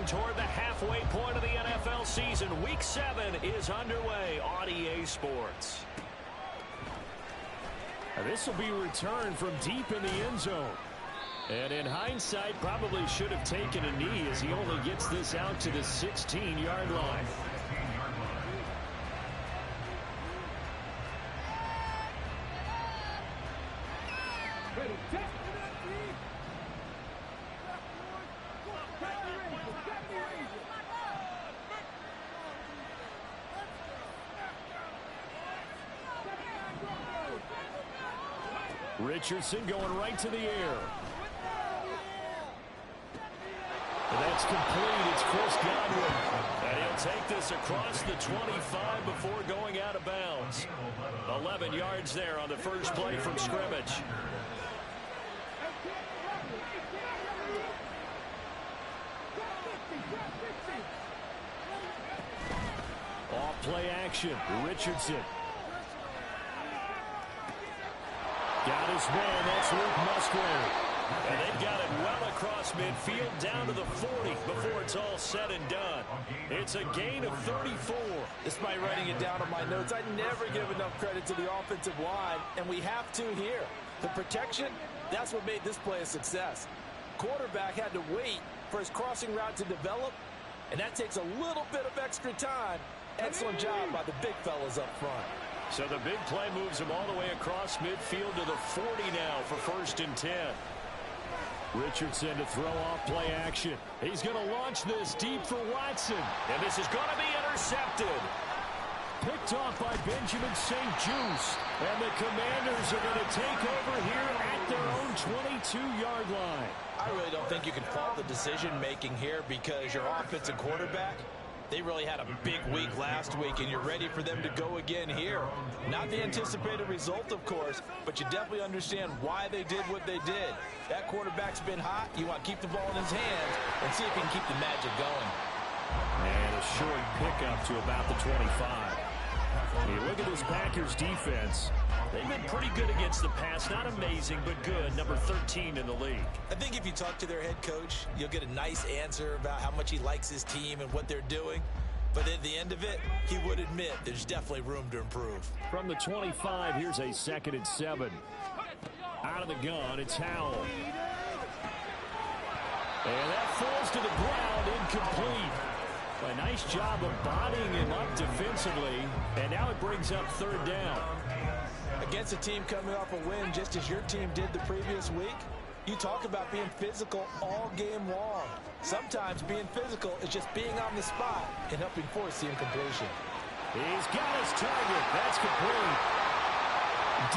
Marching toward the halfway point of the NFL season. Week 7 is underway on EA Sports. This will be returned from deep in the end zone. And in hindsight, probably should have taken a knee as he only gets this out to the 16-yard line. Richardson going right to the air. And that's complete. It's Chris Godwin. And he'll take this across the 25 before going out of bounds. 11 yards there on the first play from scrimmage. Off play action. Richardson. Got his man. That's Luke Musgrave. And they've got it well across midfield down to the 40 before it's all said and done. It's a gain of 34. Despite writing it down on my notes, I never give enough credit to the offensive line, and we have to here. The protection, that's what made this play a success. Quarterback had to wait for his crossing route to develop, and that takes a little bit of extra time. Excellent job by the big fellas up front. So the big play moves him all the way across midfield to the 40 now for 1st and 10. Richardson to throw off play action. He's going to launch this deep for Watson. And this is going to be intercepted. Picked off by Benjamin St. Juste. And the Commanders are going to take over here at their own 22-yard line. I really don't think you can fault the decision-making here because your offensive quarterback, they really had a big week last week, and you're ready for them to go again here. Not the anticipated result, of course, but you definitely understand why they did what they did. That quarterback's been hot. You want to keep the ball in his hands and see if he can keep the magic going. And a short pickup to about the 25. You look at this Packers defense. They've been pretty good against the pass. Not amazing, but good. Number 13 in the league. I think if you talk to their head coach, you'll get a nice answer about how much he likes his team and what they're doing. But at the end of it, he would admit there's definitely room to improve. From the 25, here's a 2nd and 7. Out of the gun, it's Howell. And that falls to the ground, incomplete. A nice job of bodying him up defensively. And now it brings up 3rd down. Against a team coming off a win just as your team did the previous week, you talk about being physical all game long. Sometimes being physical is just being on the spot and helping force the incompletion. He's got his target. That's complete.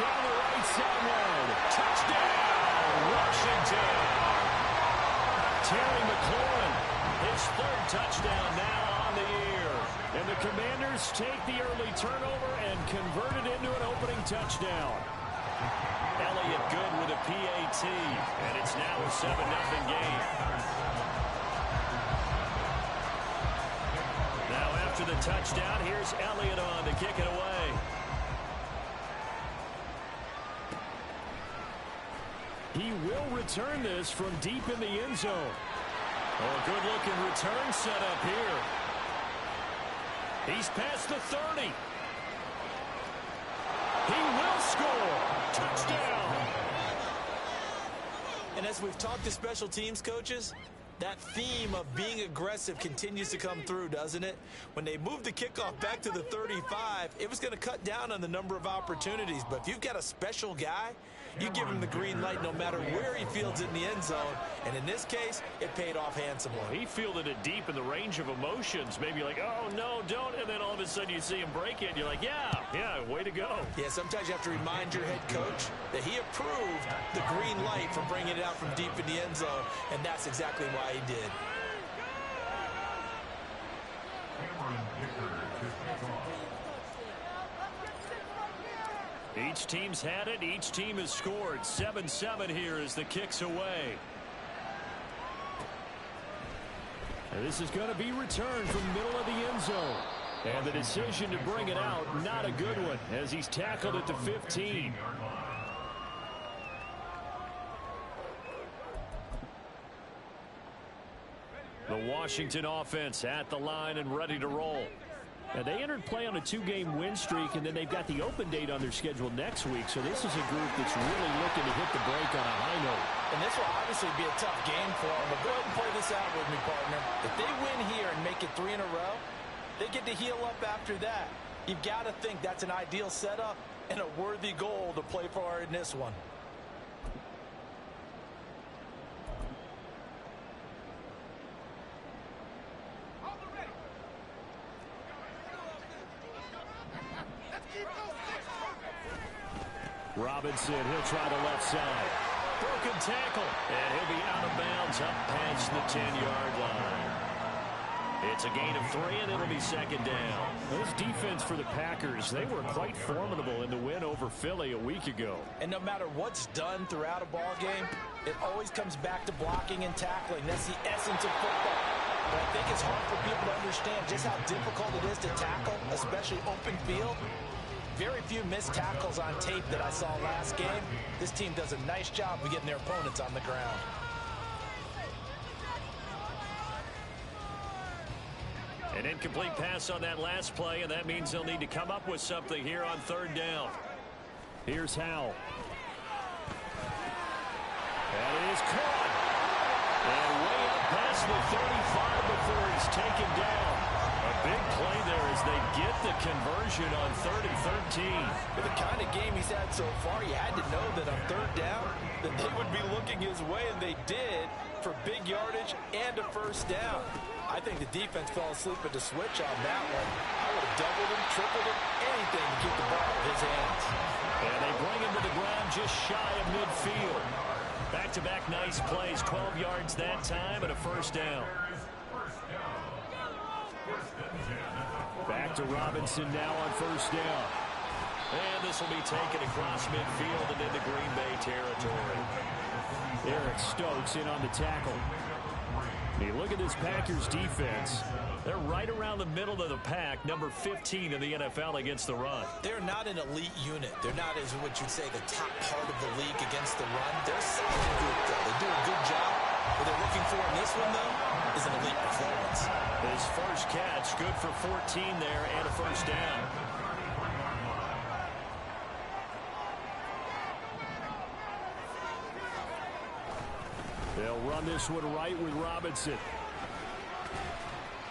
Down the right sideline. Touchdown, Washington. Terry McLaurin, his 3rd touchdown now on the year. And the Commanders take the early turnover and convert it into an opening touchdown. Elliott good with a PAT, and it's now a 7-0 game. Now after the touchdown, here's Elliott on to kick it away. He will return this from deep in the end zone. Oh, good-looking return set up here. He's past the 30. He will score. Touchdown. And as we've talked to special teams coaches, that theme of being aggressive continues to come through, doesn't it? When they moved the kickoff back to the 35, it was going to cut down on the number of opportunities. But if you've got a special guy, you give him the green light no matter where he fields it in the end zone. And in this case, it paid off handsomely. He fielded it deep in the range of emotions. Maybe like, oh, no, don't. And then all of a sudden you see him break it. And you're like, yeah, way to go. Yeah, sometimes you have to remind your head coach that he approved the green light for bringing it out from deep in the end zone. And that's exactly why he did. Each team's had it. Each team has scored. 7-7 here as the kick's away. And this is going to be returned from the middle of the end zone. And the decision to bring it out, not a good one, as he's tackled at the 15. The Washington offense at the line and ready to roll. And they entered play on a 2-game win streak, and then they've got the open date on their schedule next week. So this is a group that's really looking to hit the break on a high note. And this will obviously be a tough game for them. But go ahead and play this out with me, partner. If they win here and make it 3 in a row, they get to heal up after that. You've got to think that's an ideal setup and a worthy goal to play for in this one. Robinson, he'll try the left side. Broken tackle, and he'll be out of bounds up past the 10-yard line. It's a gain of 3, and it'll be second down. This defense for the Packers, they were quite formidable in the win over Philly a week ago. And no matter what's done throughout a ball game, it always comes back to blocking and tackling. That's the essence of football. But I think it's hard for people to understand just how difficult it is to tackle, especially open field. Very few missed tackles on tape that I saw last game. This team does a nice job of getting their opponents on the ground. An incomplete pass on that last play, and that means they'll need to come up with something here on third down. Here's Howell. That is caught. And way up past the 35 before he's taken down. A big play there as they get the conversion on 3rd and 13. With the kind of game he's had so far, you had to know that on third down that they would be looking his way, and they did, for big yardage and a first down. I think the defense fell asleep at the switch on that one. I would have doubled him, tripled him, anything to keep the ball in his hands. And they bring him to the ground just shy of midfield. Back-to-back nice plays, 12 yards that time and a first down. Back to Robinson now on first down. And this will be taken across midfield and into Green Bay territory. Eric Stokes in on the tackle. Hey, look at this Packers defense. They're right around the middle of the pack, number 15 in the NFL against the run. They're not an elite unit. They're not, as what you'd say, the top part of the league against the run. They're a solid group, though. They do a good job. What they're looking for in this one, though, is an elite performance. His first catch, good for 14 there and a first down. They'll run this one right with Robinson.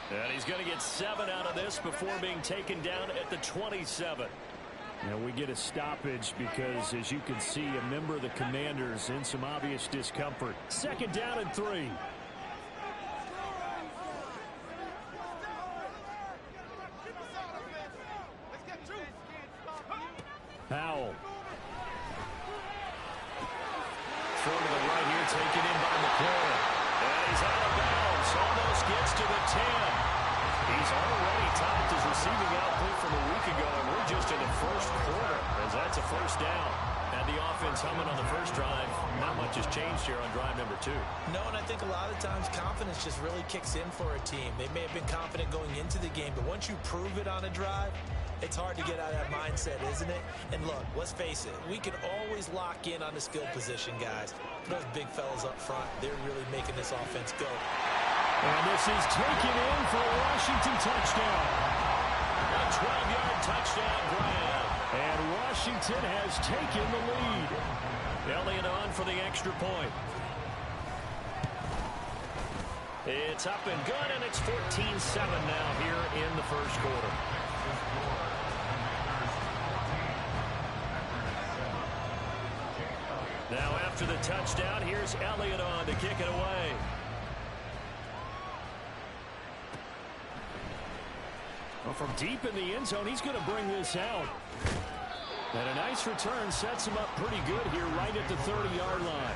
And he's going to get 7 out of this before being taken down at the 27. Now we get a stoppage because, as you can see, a member of the Commanders in some obvious discomfort. Second down and 3. Howell. Throw to the right here, taken in by McLaurin. And he's out of bounds. Almost gets to the 10. He's already topped his receiving output from a week ago, and we're just in the first quarter, as that's a first down. And the offense humming on the first drive. Not much has changed here on drive number 2. No, and I think a lot of times confidence just really kicks in for a team. They may have been confident going into the game, but once you prove it on a drive, it's hard to get out of that mindset, isn't it? And look, let's face it, we can always lock in on the skill position, guys. Those big fellas up front, they're really making this offense go. And this is taken in for a Washington touchdown. A 12-yard touchdown grab. And Washington has taken the lead. Elliott on for the extra point. It's up and good, and it's 14-7 now here in the first quarter. Now after the touchdown, here's Elliott on to kick it away. Well, from deep in the end zone, he's going to bring this out. And a nice return sets him up pretty good here right at the 30-yard line.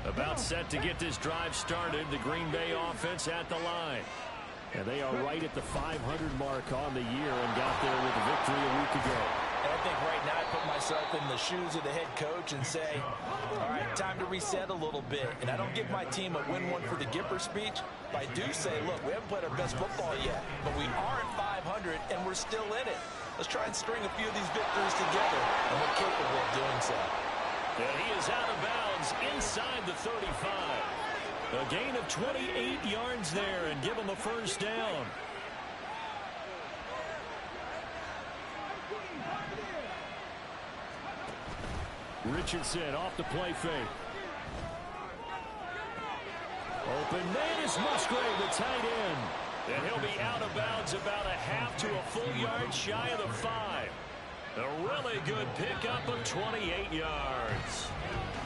About set to get this drive started. The Green Bay offense at the line. And they are right at the 500 mark on the year and got there with a victory a week ago. And I think right now I put myself in the shoes of the head coach and say, all right, time to reset a little bit. And I don't give my team a win one for the Gipper speech, but I do say, look, we haven't played our best football yet, but we are at 500, and we're still in it. Let's try and string a few of these victories together, and we're capable of doing so. And he is out of bounds inside the 35. A gain of 28 yards there and give him a first down. Richardson off the play fake. Open man is Musgrave, the tight end. And he'll be out of bounds about a half to a full yard shy of the 5. A really good pickup of 28 yards.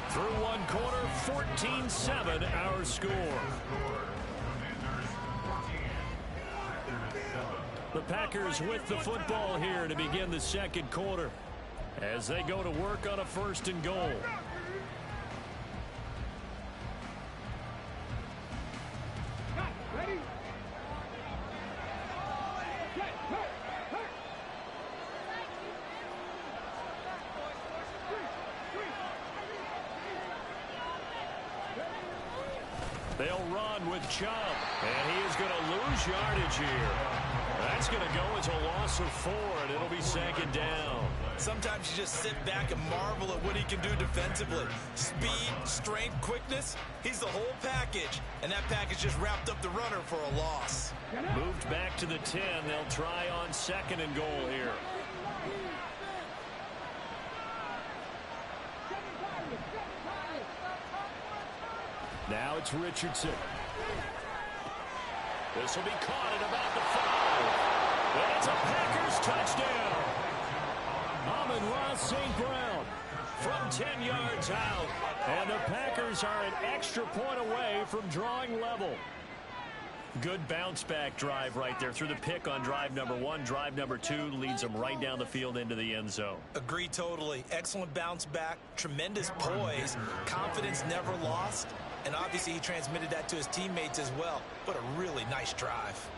Through one quarter, 14-7 our score. The Packers with the football here to begin the second quarter as they go to work on a 1st and goal. They'll run with Chubb, and he is going to lose yardage here. That's going to go as a loss of 4, and it'll be 2nd down. Sometimes you just sit back and marvel at what he can do defensively. Speed, strength, quickness, he's the whole package. And that package just wrapped up the runner for a loss. Moved back to the 10. They'll try on 2nd and goal here. Now it's Richardson. This will be caught at about the 5. And it's a Packers touchdown. Amon-Ra St. Brown from 10 yards out. And the Packers are an extra point away from drawing level. Good bounce back drive right there through the pick on drive number 1. Drive number 2 leads them right down the field into the end zone. Agree totally. Excellent bounce back. Tremendous poise. Confidence never lost. And obviously he transmitted that to his teammates as well. What a really nice drive.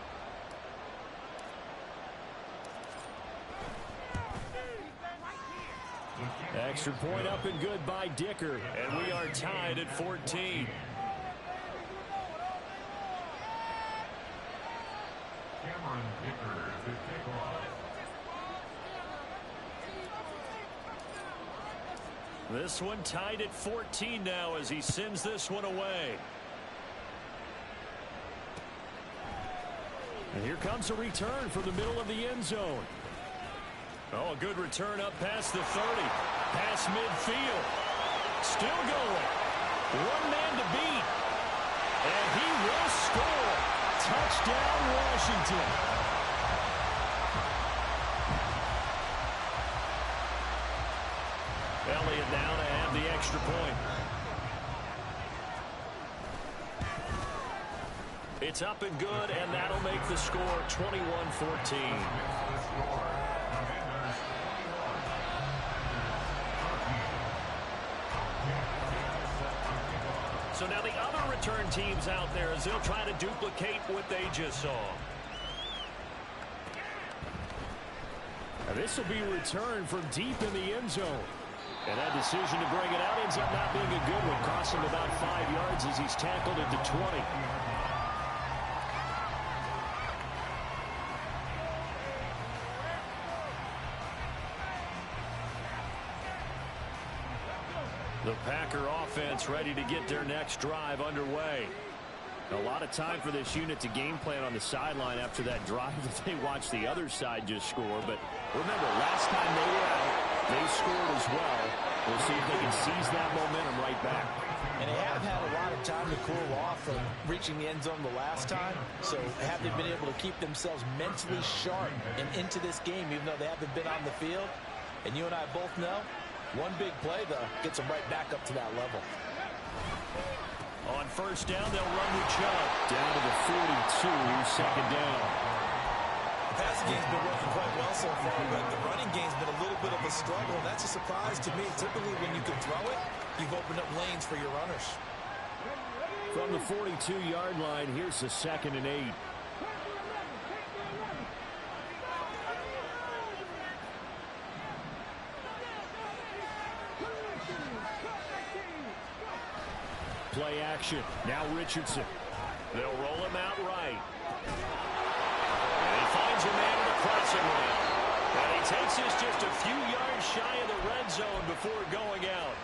Extra point up and good by Dicker. And we are tied at 14. This one tied at 14 now as he sends this one away. And here comes a return from the middle of the end zone. Oh, a good return up past the 30. Past midfield. Still going. One man to beat. And he will score. Touchdown, Washington. Elliott now to have the extra point. It's up and good, and that'll make the score 21-14. So now the other return teams out there as they'll try to duplicate what they just saw. Now this will be returned from deep in the end zone. And that decision to bring it out ends up not being a good one. Cost him about 5 yards as he's tackled at the 20. The Packer offense ready to get their next drive underway. A lot of time for this unit to game plan on the sideline after that drive that they watched the other side just score. But remember, last time they were out, they scored as well. We'll see if they can seize that momentum right back. And they have had a lot of time to cool off from reaching the end zone the last time. So have they been able to keep themselves mentally sharp and into this game, even though they haven't been on the field? And you and I both know, one big play, though, gets them right back up to that level. On first down, they'll run with Chubb. Down to the 42, 2nd down. The passing game's been working quite well so far, but the running game's been a little bit of a struggle. That's a surprise to me. Typically, when you can throw it, you've opened up lanes for your runners. From the 42-yard line, here's the 2nd and 8. Play action. Now Richardson. They'll roll him out right. And he finds a man in the crossing route. And he takes this just a few yards shy of the red zone before going out.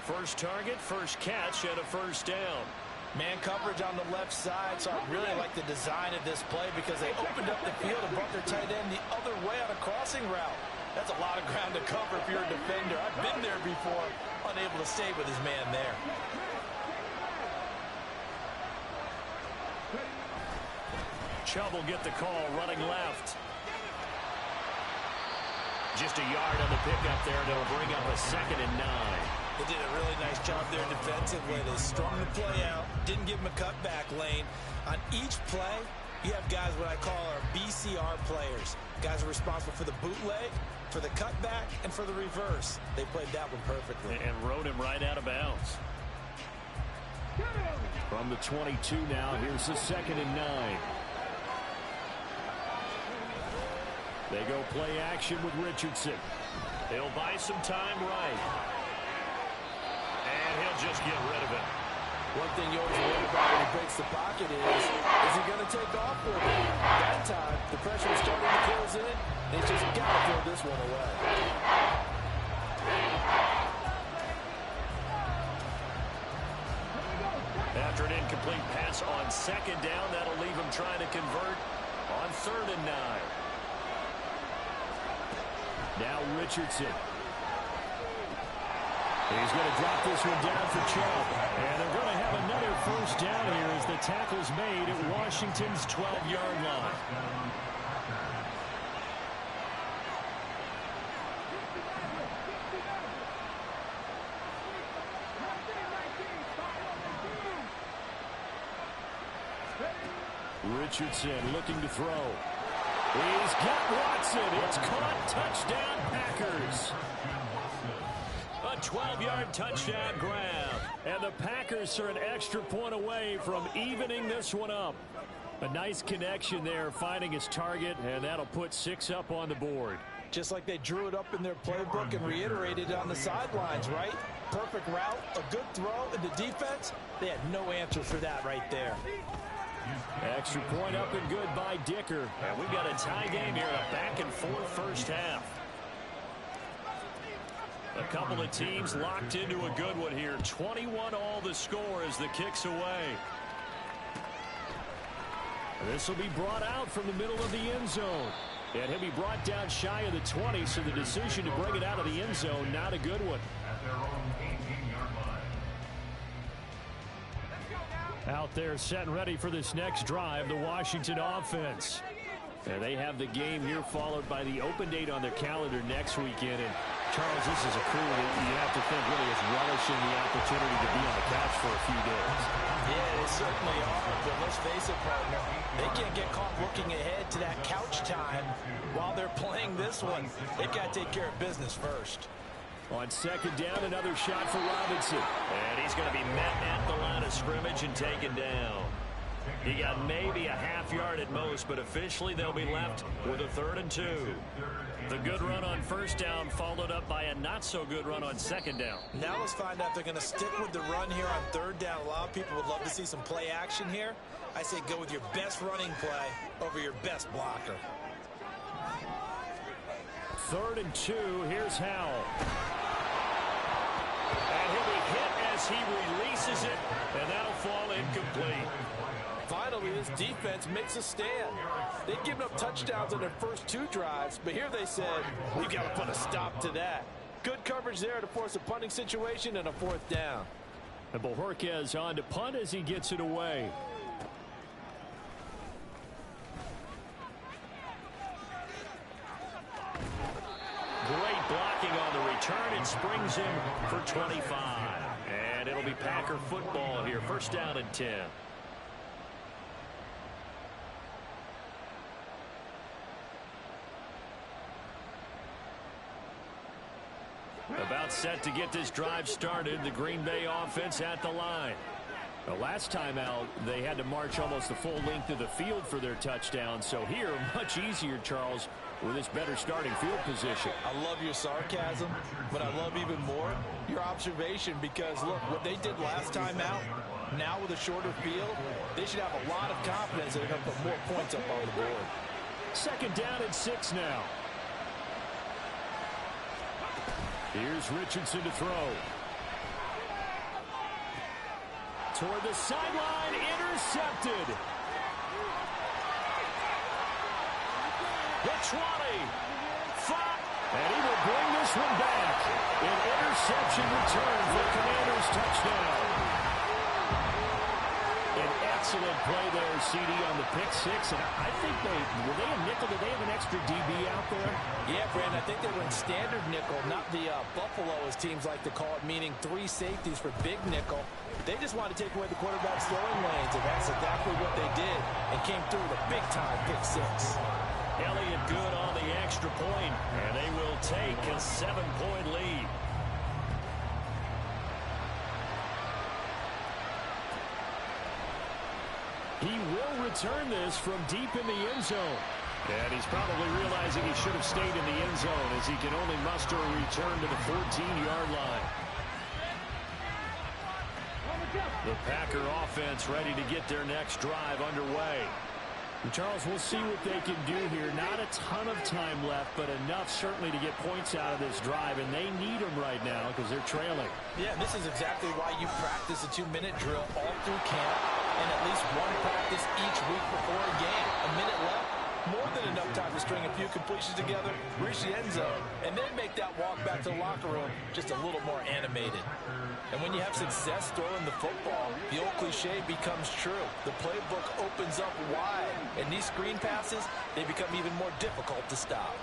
First target, first catch, and a first down. Man coverage on the left side, so I really like the design of this play because they opened up the field and brought their tight end the other way on a crossing route. That's a lot of ground to cover if you're a defender. I've been there before, unable to stay with his man there. Chubb will get the call running left. Just a yard on the pickup there, and it'll bring up a 2nd and 9. They did a really nice job there defensively. They strung the play out, didn't give him a cutback lane. On each play, you have guys what I call our BCR players. Guys are responsible for the bootleg, for the cutback, and for the reverse. They played that one perfectly. And rode him right out of bounds. From the 22 now, here's the 2nd and 9. They go play action with Richardson. He'll buy some time right. And he'll just get rid of it. One thing you always worry about when he breaks the pocket is he going to take off with it? That time, the pressure was starting to close in. He's just got to throw this one away. After an incomplete pass on 2nd down, that'll leave him trying to convert on 3rd and 9. Now Richardson. He's going to drop this one down for Chubb. And they're going to have another first down here as the tackle's made at Washington's 12-yard line. Richardson looking to throw. He's got Watson. It's caught. Touchdown, Packers. A 12-yard touchdown grab. And the Packers are an extra point away from evening this one up. A nice connection there, finding his target, and that'll put 6 up on the board. Just like they drew it up in their playbook and reiterated it on the sidelines, right? Perfect route, a good throw, and the defense, they had no answer for that right there. Extra point up and good by Dicker. And we've got a tie game here, a back-and-forth first half. A couple of teams locked into a good one here. 21 all the score as the kick's away. This will be brought out from the middle of the end zone. And he'll be brought down shy of the 20, so the decision to bring it out of the end zone, not a good one. Out there set and ready for this next drive, the Washington offense. And they have the game here followed by the open date on their calendar next weekend. And Charles, this is a crew that you have to think really is relishing the opportunity to be on the couch for a few days. Yeah, they certainly are. But let's face it, partner, they can't get caught looking ahead to that couch time while they're playing this one. They've got to take care of business first. On 2nd down, another shot for Robinson. And he's going to be met at the line of scrimmage and taken down. He got maybe a half yard at most, but officially they'll be left with a 3rd and 2. The good run on 1st down followed up by a not-so-good run on 2nd down. Now let's find out if they're going to stick with the run here on 3rd down. A lot of people would love to see some play action here. I say go with your best running play over your best blocker. 3rd and 2, here's Howell. And he'll be hit as he releases it, and that'll fall incomplete. Finally, this defense makes a stand. They've given up touchdowns on their first 2 drives, but here they said, we've got to put a stop to that. Good coverage there to force a punting situation and a 4th down. And Bojorquez on to punt as he gets it away. Great blocking on the return. It springs him for 25. And it'll be Packer football here. 1st down and 10. About set to get this drive started. The Green Bay offense at the line. The last time out, they had to march almost the full length of the field for their touchdown. So here, much easier, Charles, with this better starting field position. I love your sarcasm, but I love even more your observation because, look, what they did last time out, now with a shorter field, they should have a lot of confidence that they're going to put more points up on the board. Second down and 6 now. Here's Richardson to throw. Toward the sideline, intercepted. The 20. 5. And he will bring this one back. An interception return for Commanders touchdown. An excellent play there, CD, on the pick six. And I think were they a nickel? Did they have an extra DB out there? Yeah, Brandon, I think they were in standard nickel, not the Buffalo, as teams like to call it, meaning 3 safeties for big nickel. They just wanted to take away the quarterback's throwing lanes, and that's exactly what they did, and came through with a big-time pick six. Elliott good on the extra point, and they will take a 7-point lead. He will return this from deep in the end zone. And he's probably realizing he should have stayed in the end zone as he can only muster a return to the 14-yard line. The Packer offense ready to get their next drive underway. And Charles, we'll see what they can do here. Not a ton of time left, but enough certainly to get points out of this drive, and they need them right now because they're trailing. Yeah, this is exactly why you practice a 2-minute drill all through camp and at least one practice each week before a game. A minute left, more than enough time to string a few completions together, reach the end zone, and then make that walk back to the locker room just a little more animated. And when you have success throwing the football, the old cliche becomes true. The playbook opens up wide, and these screen passes, they become even more difficult to stop.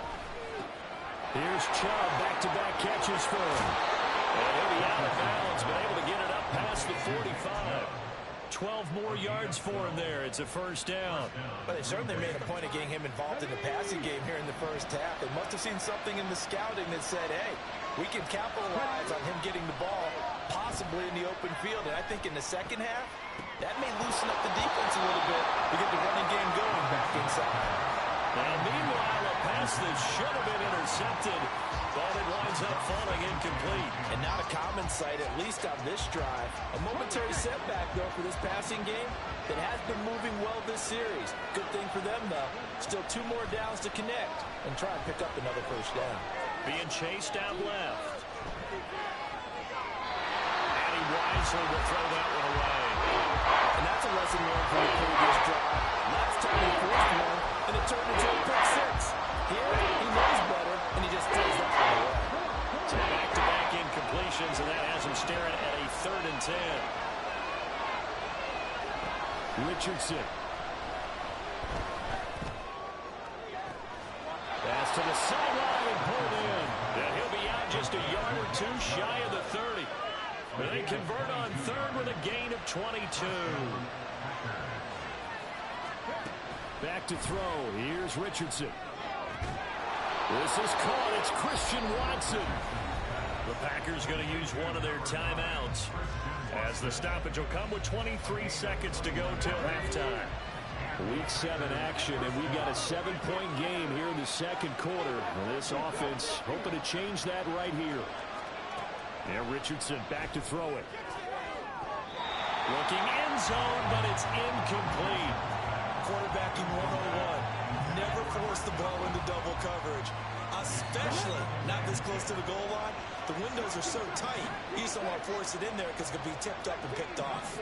Here's Chubb, back-to-back catches for him. And he'll be out of bounds, but able to get it up past the 45. 12 more yards for him there. It's a first down. But they certainly made a point of getting him involved in the passing game here in the first half. They must have seen something in the scouting that said, hey, we can capitalize on him getting the ball, possibly in the open field. And I think in the second half, that may loosen up the defense a little bit to get the running game going back inside. And meanwhile, a pass that should have been intercepted, but it winds up falling incomplete. And not a common sight, at least on this drive. A momentary setback, though, for this passing game that has been moving well this series. Good thing for them, though. Still 2 more downs to connect and try and pick up another first down. Being chased out left. And he wisely will throw that one away. And that's a lesson learned from the previous drive. Last time he forced one, and it turned into a pick six. Here, he knows better, and he just throws that one away. So back-to-back incompletions, and that has him staring at a 3rd and 10. Richardson. Pass to the sideline and pulled in. And he'll be out just a yard or 2 shy of the 30. But they convert on 3rd with a gain of 22. Back to throw. Here's Richardson. This is caught. It's Christian Watson. The Packers going to use one of their timeouts as the stoppage will come with 23 seconds to go till halftime. Week 7 action, and we've got a 7-point game here in the second quarter. This offense hoping to change that right here. Now Richardson back to throw it. Looking end zone, but it's incomplete. Quarterbacking 101. Never force the ball into double coverage, especially not this close to the goal line. The windows are so tight, you just don't want to force it in there because it could be tipped up and picked off.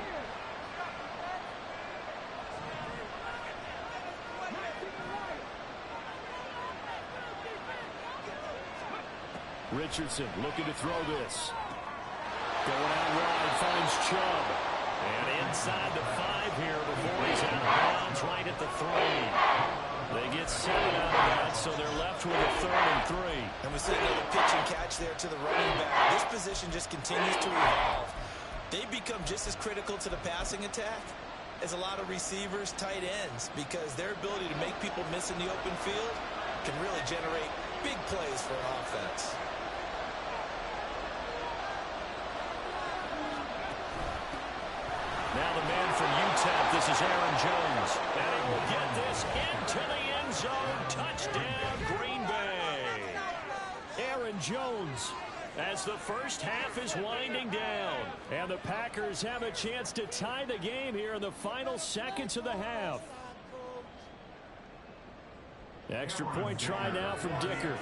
Richardson looking to throw this. Going out wide, finds Chubb. And inside the 5 here before he's out of bounds right at the 3. They get 7 out of that, so they're left with a 3rd and 3. And we see another pitch and catch there to the running back. This position just continues to evolve. They become just as critical to the passing attack as a lot of receivers, tight ends, because their ability to make people miss in the open field can really generate big plays for an offense. Now the man from UTEP, this is Aaron Jones. And he will get this into the end zone. Touchdown, Green Bay. Aaron Jones, as the first half is winding down. And the Packers have a chance to tie the game here in the final seconds of the half. Extra point try now from Dicker.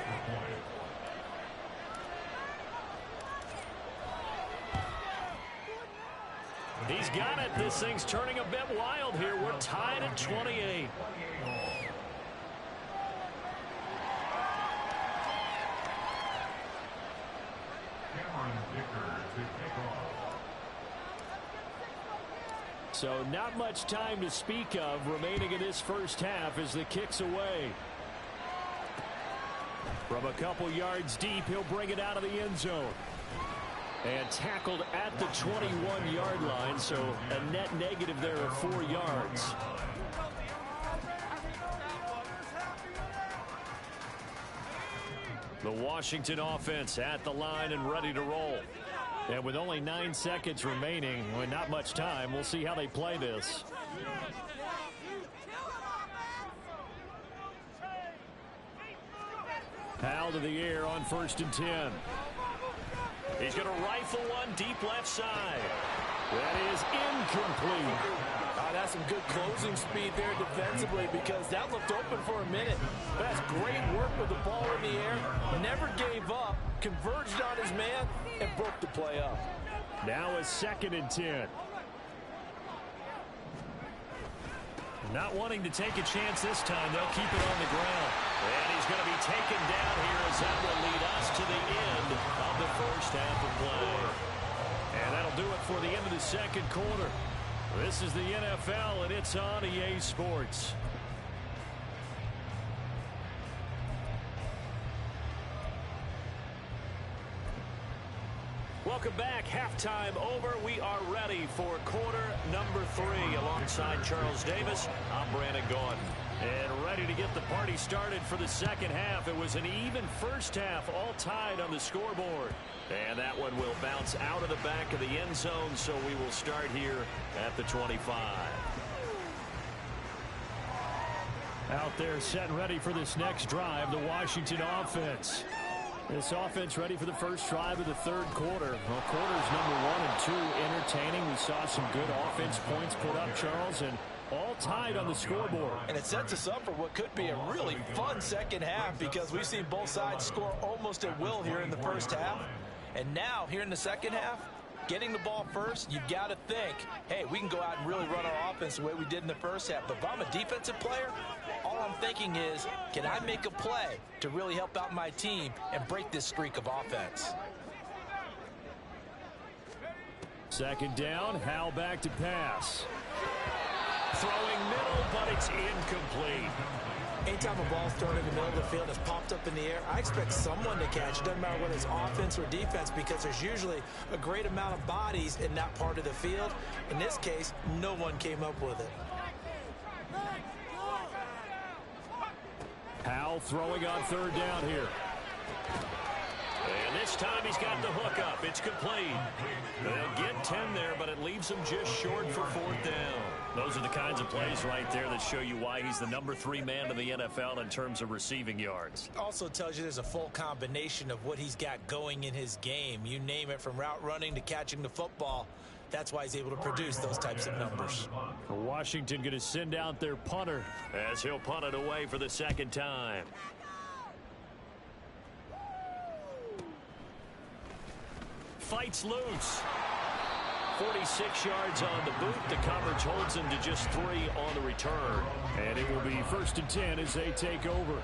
He's got it. This thing's turning a bit wild here. We're tied at 28. So not much time to speak of remaining in this first half as the kick's away. From a couple yards deep, he'll bring it out of the end zone. And tackled at the 21-yard line, so a net negative there of 4 yards. The Washington offense at the line and ready to roll. And with only 9 seconds remaining, with not much time, we'll see how they play this. Howell to the air on 1st and 10. He's going to rifle one deep left side. That is incomplete. That's some good closing speed there defensively because that looked open for a minute. But that's great work with the ball in the air. Never gave up, converged on his man, and broke the play up. Now a 2nd and 10. Not wanting to take a chance this time. They'll keep it on the ground. And he's going to be taken down here as that will lead us to the end of the first half of play. And that'll do it for the end of the second quarter. This is the NFL, and it's on EA Sports. Welcome back. Halftime over. We are ready for quarter number 3. Alongside Charles Davis, I'm Brandon Gaudin. And ready to get the party started for the second half. It was an even first half, all tied on the scoreboard. And that one will bounce out of the back of the end zone, so we will start here at the 25. Out there set and ready for this next drive, the Washington offense. This offense ready for the first drive of the third quarter. Well, quarters number 1 and 2 entertaining. We saw some good offense points put up, Charles, and all tied on the scoreboard. And it sets us up for what could be a really fun second half because we've seen both sides score almost at will here in the first half. And now, here in the second half, getting the ball first, you've got to think, hey, we can go out and really run our offense the way we did in the first half. But if I'm a defensive player, all I'm thinking is, can I make a play to really help out my team and break this streak of offense? Second down, Howell back to pass. Throwing middle, but it's incomplete. Anytime a ball's thrown in the middle of the field, it's popped up in the air, I expect someone to catch it. Doesn't matter whether it's offense or defense because there's usually a great amount of bodies in that part of the field. In this case, no one came up with it. Howell throwing on third down here. And this time he's got the hook up. It's complete. They'll get 10 there, but it leaves him just short for 4th down. Those are the kinds of plays right there that show you why he's the number 3 man in the NFL in terms of receiving yards. Also tells you there's a full combination of what he's got going in his game. You name it, from route running to catching the football. That's why he's able to produce those types of numbers. Washington going to send out their punter as he'll punt it away for the second time. Fights loose. 46 yards on the boot. The coverage holds him to just 3 on the return. And it will be 1st and 10 as they take over.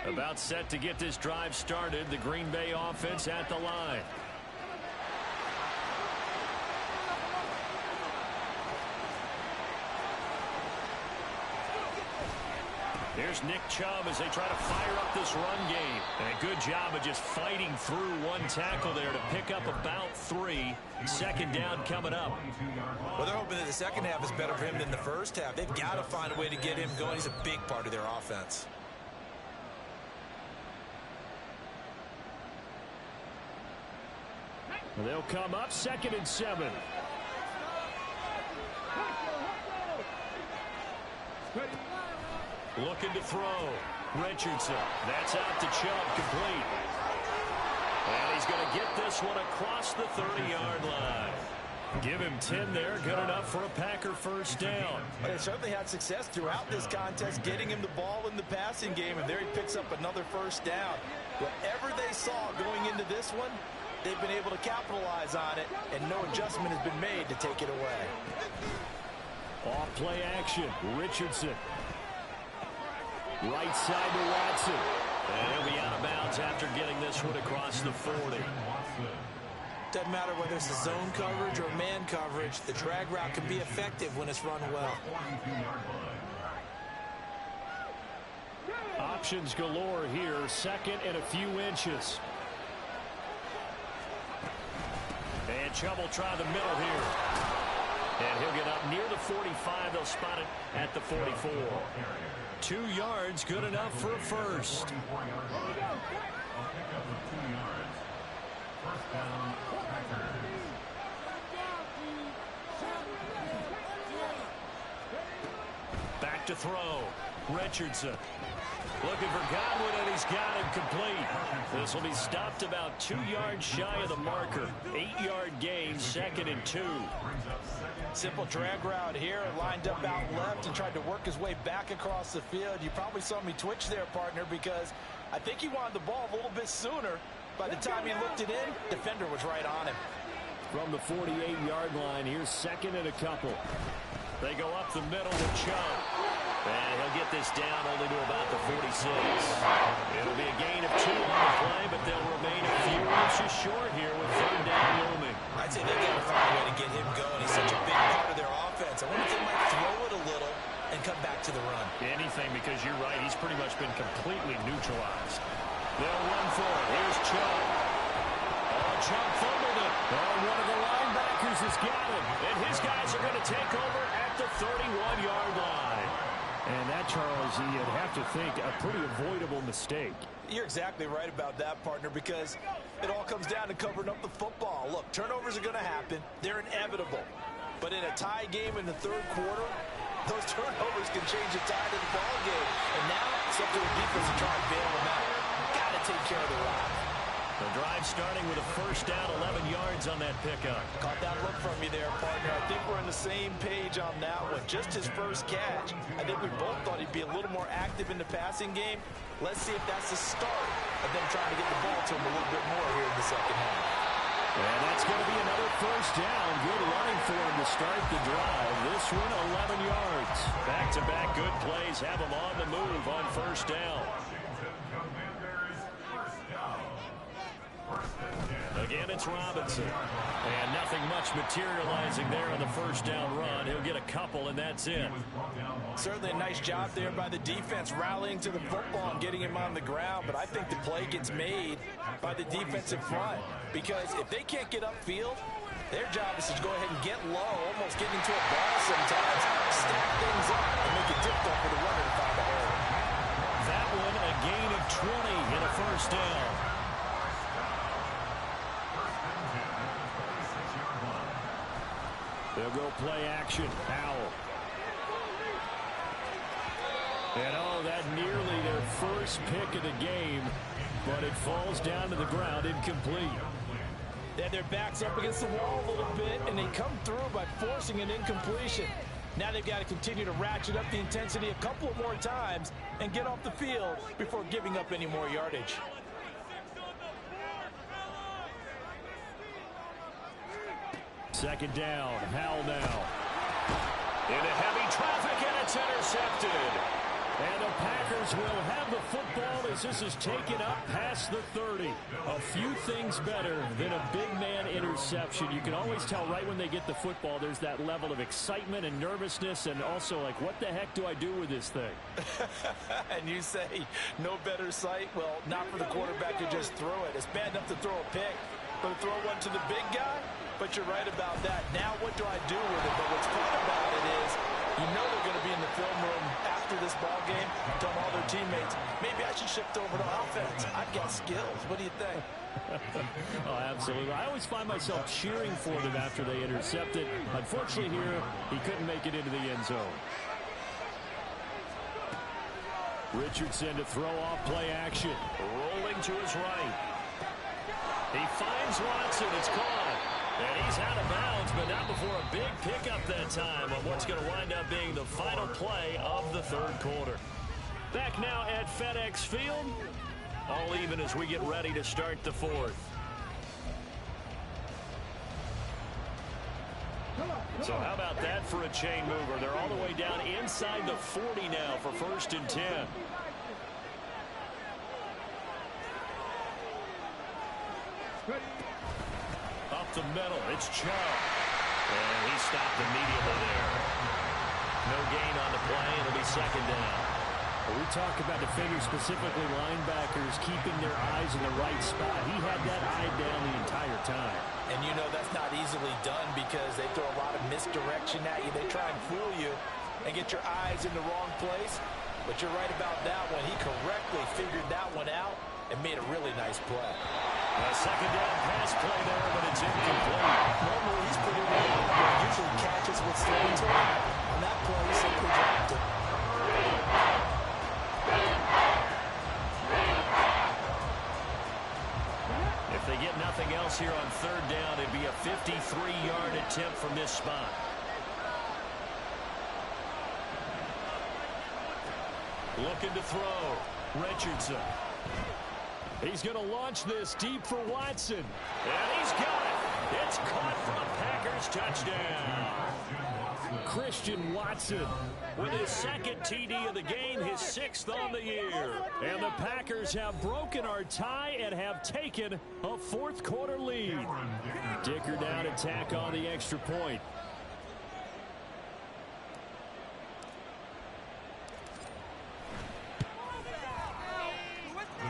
About set to get this drive started. The Green Bay offense at the line. Here's Nick Chubb as they try to fire up this run game. And a good job of just fighting through one tackle there to pick up about 3. Second down coming up. Well, they're hoping that the second half is better for him than the first half. They've got to find a way to get him going. He's a big part of their offense. They'll come up 2nd and 7. Looking to throw. Richardson. That's out to Chubb, complete. And he's going to get this one across the 30-yard line. Give him 10 there. Good enough for a Packer first down. They certainly had success throughout this contest getting him the ball in the passing game, and there he picks up another first down. Whatever they saw going into this one, they've been able to capitalize on it, and no adjustment has been made to take it away. Off play action. Richardson. Right side to Watson. And he'll be out of bounds after getting this one across the 40. Doesn't matter whether it's a zone coverage or man coverage, the drag route can be effective when it's run well. Options galore here. Second and a few inches. And Chubb will try the middle here. And he'll get up near the 45. They'll spot it at the 44. 2 yards, good enough for a first. Back to throw. Richardson. Looking for Godwin, and he's got him complete. This will be stopped about 2 yards shy of the marker. 8-yard gain, 2nd and 2. Simple drag route here, lined up out left and tried to work his way back across the field. You probably saw me twitch there, partner, because I think he wanted the ball a little bit sooner. By the time he looked it in, defender was right on him. From the 48-yard line, here's 2nd and a couple. They go up the middle with Chubb. And he'll get this down only to about the 46. It'll be a gain of 2 on the play, but they'll remain a few inches short here with 3rd down looming. I'd say they've got to find a way to get him going. He's such a big part of their offense. I wonder if they might throw it a little and come back to the run. Anything, because you're right. He's pretty much been completely neutralized. They'll run for it. Here's Chubb. Oh, Chubb fumbled it. Oh, one of the linebackers has got him. And his guys are going to take over at the 31-yard line. And that, Charles, you'd have to think a pretty avoidable mistake. You're exactly right about that, partner, because it all comes down to covering up the football. Look, turnovers are going to happen. They're inevitable. But in a tie game in the 3rd quarter, those turnovers can change the tide of the ball game. And now it's up to the defense to try and bail them out. Got to take care of the rock. The drive starting with a first down, 11 yards on that pickup. Caught that look from you there, partner. I think we're on the same page on that one. Just his first catch. I think we both thought he'd be a little more active in the passing game. Let's see if that's the start of them trying to get the ball to him a little bit more here in the second half. And that's going to be another first down. Good running for him to start the drive. This one, 11 yards. Back-to-back good plays have him on the move on first down. Again, it's Robinson. And nothing much materializing there on the first down run. He'll get a couple, and that's it. Certainly a nice job there by the defense rallying to the football and getting him on the ground. But I think the play gets made by the defensive front. Because if they can't get upfield, their job is to go ahead and get low, almost get into a ball sometimes, stack things up, and make it difficult for the runner to find a hole. That one, a gain of 20 and a first down. They'll go play action. Powell. And oh, that nearly their first pick of the game, but it falls down to the ground incomplete. They had their backs up against the wall a little bit, and they come through by forcing an incompletion. Now they've got to continue to ratchet up the intensity a couple of more times and get off the field before giving up any more yardage. Second down, Howell now. Into heavy traffic, and it's intercepted. And the Packers will have the football as this is taken up past the 30. A few things better than a big man interception. You can always tell right when they get the football, there's that level of excitement and nervousness, and also like, what the heck do I do with this thing? And you say, no better sight? Well, not for the quarterback to just throw it. It's bad enough to throw a pick, but to throw one to the big guy? But you're right about that. Now what do I do with it? But what's fun about it is you know they're going to be in the film room after this ball game telling all their teammates, maybe I should shift over to offense. I've got skills. What do you think? Oh, absolutely. I always find myself cheering for them after they intercept it. Unfortunately here, he couldn't make it into the end zone. Richardson to throw off play action. Rolling to his right. He finds Watson. It's caught. And he's out of bounds, but not before a big pickup that time on what's going to wind up being the final play of the third quarter. Back now at FedEx Field, all even as we get ready to start the fourth. So how about that for a chain mover? They're all the way down inside the 40 now for 1st and 10. Up the middle, it's Chubb. And he stopped immediately there. No gain on the play, it'll be 2nd down. We talk about defenders, specifically linebackers, keeping their eyes in the right spot. He had that eye down the entire time. And you know that's not easily done because they throw a lot of misdirection at you. They try and fool you and get your eyes in the wrong place. But you're right about that one. He correctly figured that one out and made a really nice play. A 2nd down pass play there, but it's incomplete. Normally he's pretty reliable. Usually catches what's thrown to him. On that play, he simply dropped it. If they get nothing else here on 3rd down, it'd be a 53-yard attempt from this spot. Looking to throw. Richardson. He's going to launch this deep for Watson. And he's got it. It's caught for a Packers touchdown. Christian Watson With his 2nd TD of the game, his 6th on the year. And the Packers have broken our tie and have taken a 4th quarter lead. Dicker down to tack on the extra point.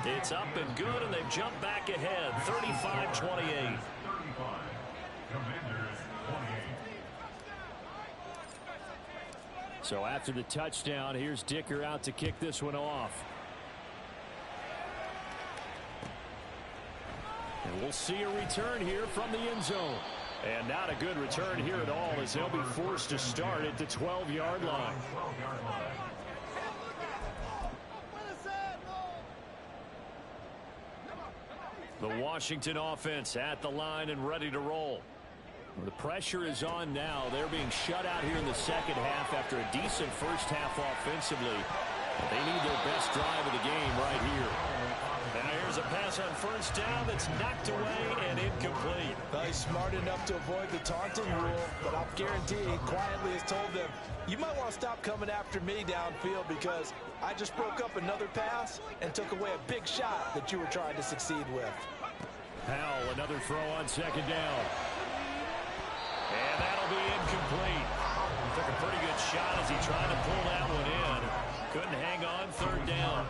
It's up and good, and they've jumped back ahead, 35-28. So after the touchdown, here's Dicker out to kick this one off. And we'll see a return here from the end zone. And not a good return here at all, as they'll be forced to start at the 12-yard line. The Washington offense at the line and ready to roll. The pressure is on now. They're being shut out here in the 2nd half after a decent first half offensively. They need their best drive of the game right here. Now here's a pass on 1st down that's knocked away and incomplete. Well, he's smart enough to avoid the taunting rule, but I'll guarantee he quietly has told them, you might want to stop coming after me downfield because I just broke up another pass and took away a big shot that you were trying to succeed with. Howell, another throw on 2nd down. And that'll be incomplete. Took a pretty good shot as he tried to pull that one in. Couldn't hang on 3rd down.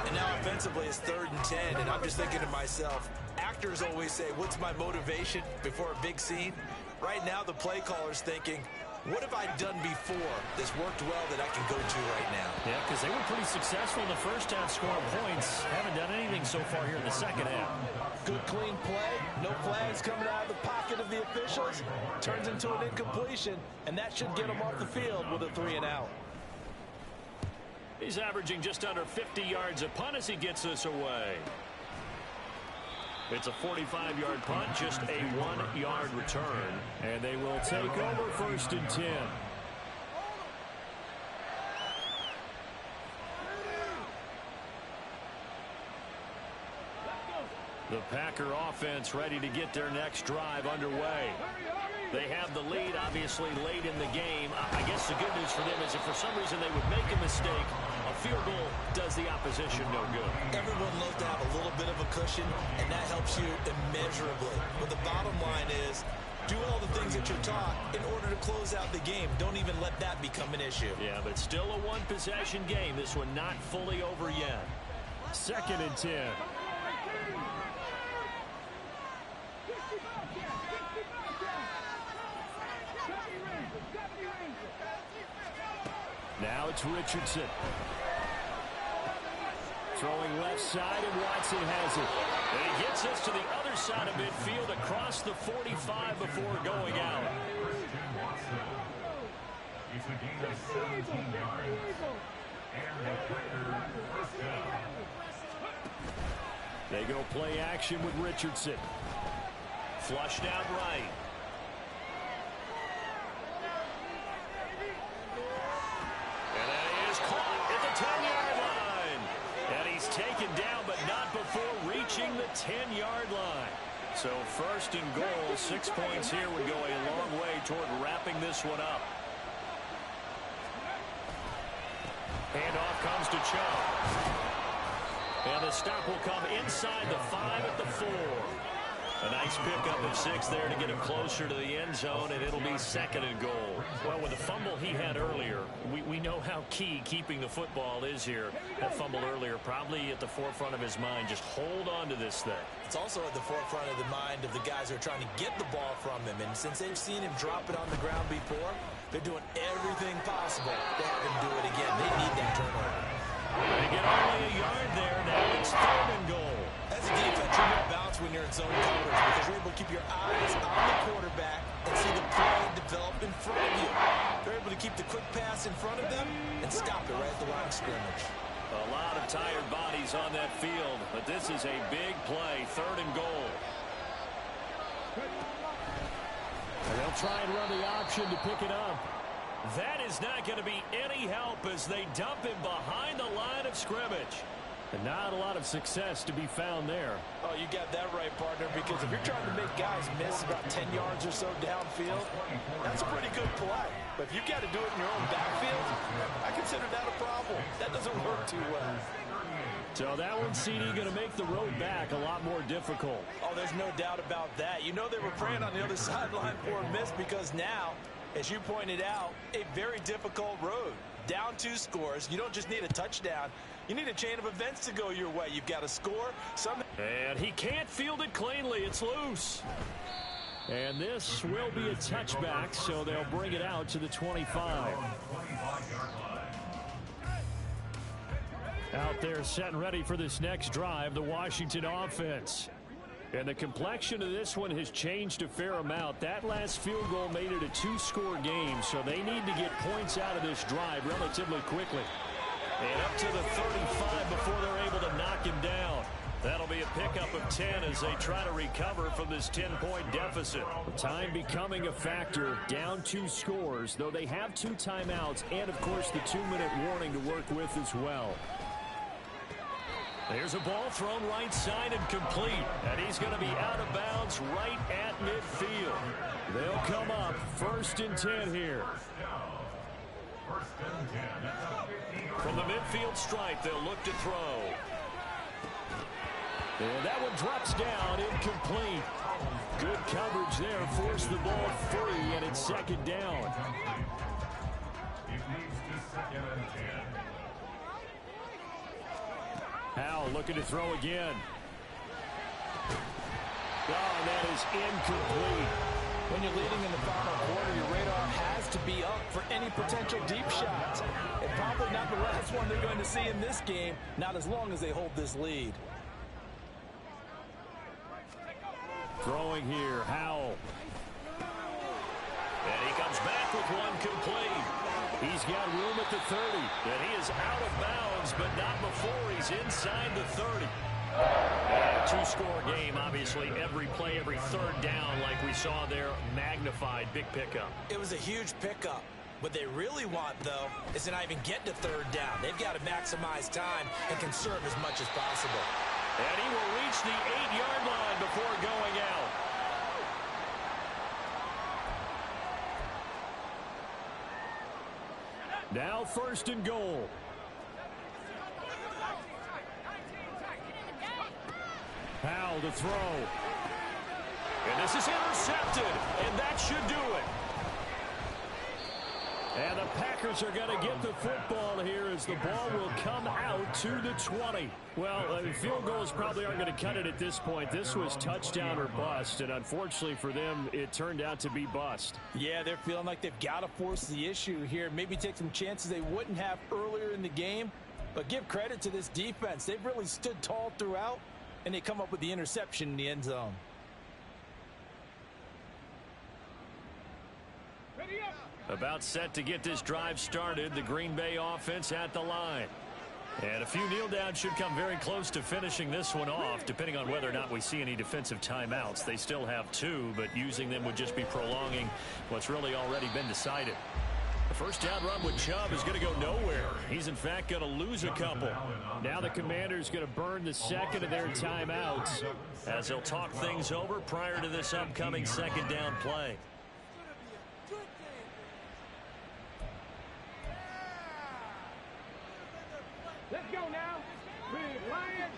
And now offensively it's 3rd and 10, and I'm just thinking to myself, actors always say, what's my motivation before a big scene? Right now the play caller's thinking, what have I done before that's worked well that I can go to right now? Yeah, because they were pretty successful in the first half scoring points. Haven't done anything so far here in the 2nd half. Good clean play, no flags coming out of the pocket of the officials. Turns into an incompletion, and that should get them off the field with a 3-and-out. He's averaging just under 50 yards a punt as he gets this away. It's a 45-yard punt, just a 1-yard return. And they will take over 1st and 10. The Packer offense ready to get their next drive underway. They have the lead, obviously, late in the game. I guess the good news for them is if for some reason they would make a mistake, a field goal does the opposition no good. Everyone loves to have a little bit of a cushion, and that helps you immeasurably. But the bottom line is, do all the things that you're taught in order to close out the game. Don't even let that become an issue. Yeah, but still a one-possession game. This one not fully over yet. 2nd and 10. Now it's Richardson. Throwing left side, and Watson has it. And he gets us to the other side of midfield across the 45 before going out. They go play action with Richardson. Flushed out right. And that is caught at the 10-yard line. And he's taken down, but not before reaching the 10-yard line. So first and goal, 6 points here would go a long way toward wrapping this one up. Handoff comes to Chubb. And the stop will come inside the 5 at the 4. A nice pickup of 6 there to get him closer to the end zone, and it'll be second and goal. Well, with the fumble he had earlier, we know how key keeping the football is here. That fumble earlier probably at the forefront of his mind. Just hold on to this thing. It's also at the forefront of the mind of the guys who are trying to get the ball from him. And since they've seen him drop it on the ground before, they're doing everything possible to have him do it again. They need that turnover. They get only a yard there. Now it's third and goal. As a defense, you're going to bounce when you're in zone coverage because you're able to keep your eyes on the quarterback and see the play develop in front of you. They're able to keep the quick pass in front of them and stop it right at the line of scrimmage. A lot of tired bodies on that field, but this is a big play, third and goal. And they'll try and run the option to pick it up. That is not going to be any help as they dump him behind the line of scrimmage. And not a lot of success to be found there. Oh, you got that right, partner, because if you're trying to make guys miss about 10 yards or so downfield, that's a pretty good play. But if you've got to do it in your own backfield, I consider that a problem. That doesn't work too well. So that one, CD, going to make the road back a lot more difficult. Oh, there's no doubt about that. You know they were praying on the other sideline for a miss because now, as you pointed out, a very difficult road. Down 2 scores. You don't just need a touchdown. You need a chain of events to go your way. You've got to score. And he can't field it cleanly. It's loose. And this will be a touchback, so they'll bring it out to the 25. Out there set and ready for this next drive, the Washington offense. And the complexion of this one has changed a fair amount. That last field goal made it a 2-score game, so they need to get points out of this drive relatively quickly. And up to the 35 before they're able to knock him down. That'll be a pickup of 10 as they try to recover from this 10-point deficit. Time becoming a factor, down 2 scores, though they have 2 timeouts and, of course, the 2-minute warning to work with as well. There's a ball thrown right side and complete. And he's going to be out of bounds right at midfield. They'll come up first and 10 here. From the midfield stripe, they'll look to throw. And that one drops down, incomplete. Good coverage there, forced the ball free, and it's second down. Howell looking to throw again. Oh, that is incomplete. When you're leading in the final quarter, your radar has to be up for any potential deep shots. And probably not the last one they're going to see in this game, not as long as they hold this lead. Throwing here, Howell. And he comes back with one complete. He's got room at the 30. And he is out of bounds, but not before he's inside the 30. A 2-score game, obviously. Every play, every third down, like we saw there, magnified. Big pickup. It was a huge pickup. What they really want, though, is to not even get to third down. They've got to maximize time and conserve as much as possible. And he will reach the 8-yard line before going out. Now first and goal. Howell to throw. And this is intercepted. And that should do it. And the Packers are going to get the football here as the ball will come out to the 20. Well, field goals probably aren't going to cut it at this point. This was touchdown or bust, and unfortunately for them, it turned out to be bust. Yeah, they're feeling like they've got to force the issue here. Maybe take some chances they wouldn't have earlier in the game. But give credit to this defense. They've really stood tall throughout, and they come up with the interception in the end zone. About set to get this drive started. The Green Bay offense at the line. And a few kneel downs should come very close to finishing this one off, depending on whether or not we see any defensive timeouts. They still have 2, but using them would just be prolonging what's really already been decided. The first down run with Chubb is going to go nowhere. He's, in fact, going to lose a couple. Now the Commanders going to burn the second of their timeouts as they'll talk things over prior to this upcoming second down play. Let's go now. Big Lions.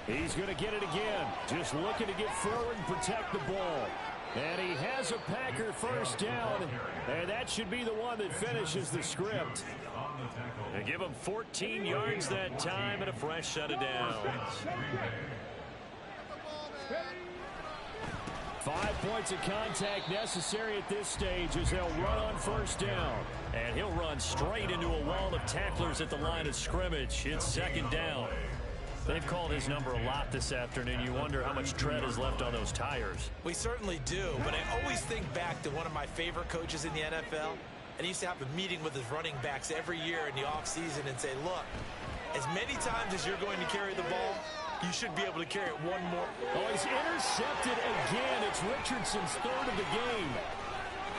He's going to get it again. Just looking to get forward and protect the ball. And he has a Packer first down. And that should be the one that finishes the script. They give him 14 yards that time and a fresh set of downs. 5 points of contact necessary at this stage as they'll run on first down. And he'll run straight into a wall of tacklers at the line of scrimmage. It's second down. They've called his number a lot this afternoon. You wonder how much tread is left on those tires. We certainly do, but I always think back to one of my favorite coaches in the NFL. And he used to have a meeting with his running backs every year in the offseason and say, look, as many times as you're going to carry the ball, you should be able to carry it one more. Oh, he's intercepted again. It's Richardson's third of the game.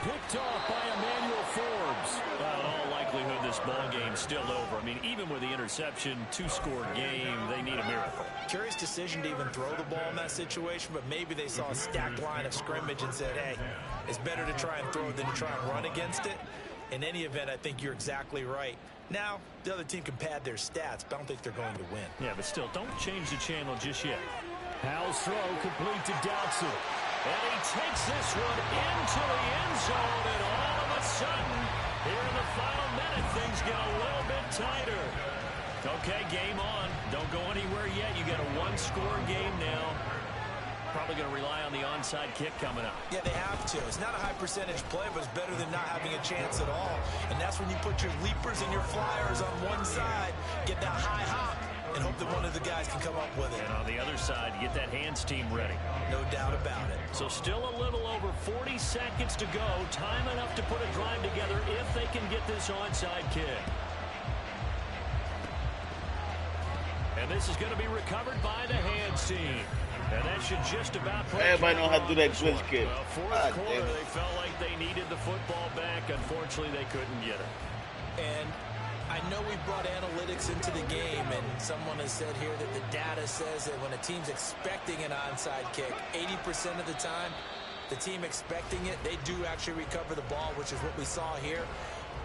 Picked off by Emmanuel Forbes. Well, in all likelihood, this ball game's still over. I mean, even with the interception, 2-score game, they need a miracle. Curious decision to even throw the ball in that situation, but maybe they saw a stacked line of scrimmage and said, hey, it's better to try and throw than to try and run against it. In any event, I think you're exactly right. Now, the other team can pad their stats, but I don't think they're going to win. Yeah, but still, don't change the channel just yet. Howell's throw complete to Dotson. And he takes this one into the end zone, and all of a sudden, here in the final minute, things get a little bit tighter. Okay, game on. Don't go anywhere yet. You got a one-score game now. Probably going to rely on the onside kick coming up. Yeah, they have to. It's not a high-percentage play, but it's better than not having a chance at all. And that's when you put your leapers and your flyers on one side, get that high hop, and hope that one of the guys can come up with it. And on the other side, get that hands team ready. No doubt about it. So still a little over 40 seconds to go. Time enough to put a drive together if they can get this onside kick. And this is going to be recovered by the hands team. And that should just about put everybody know how to do that switch kick. Well, fourth quarter, they felt like they needed the football back. Unfortunately, they couldn't get it. And I know we brought analytics into the game, and someone has said here that the data says that when a team's expecting an onside kick, 80% of the time, the team expecting it, they do actually recover the ball, which is what we saw here.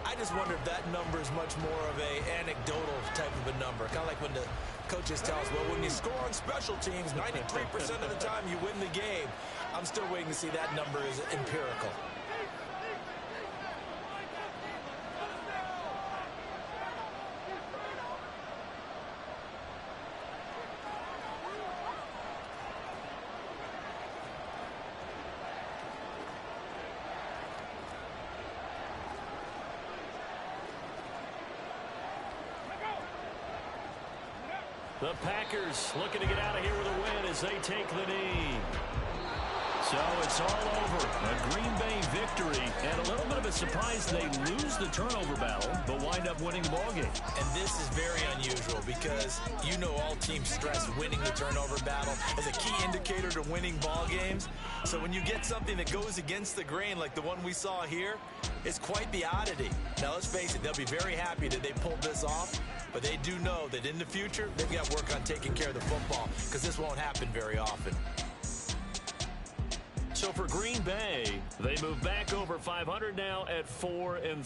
I just wonder if that number is much more of a anecdotal type of a number. Kind of like when the coaches tell us, well, when you score on special teams, 93% of the time you win the game. I'm still waiting to see that number is empirical. The Packers looking to get out of here with a win as they take the knee. So it's all over. A Green Bay victory, and a little bit of a surprise they lose the turnover battle, but wind up winning the ballgame. And this is very unusual because you know all teams stress winning the turnover battle as a key indicator to winning ball games. So when you get something that goes against the grain like the one we saw here, it's quite the oddity. Now let's face it, they'll be very happy that they pulled this off, but they do know that in the future, they've got to work on taking care of the football because this won't happen very often. So for Green Bay, they move back over 500 now at 4-3.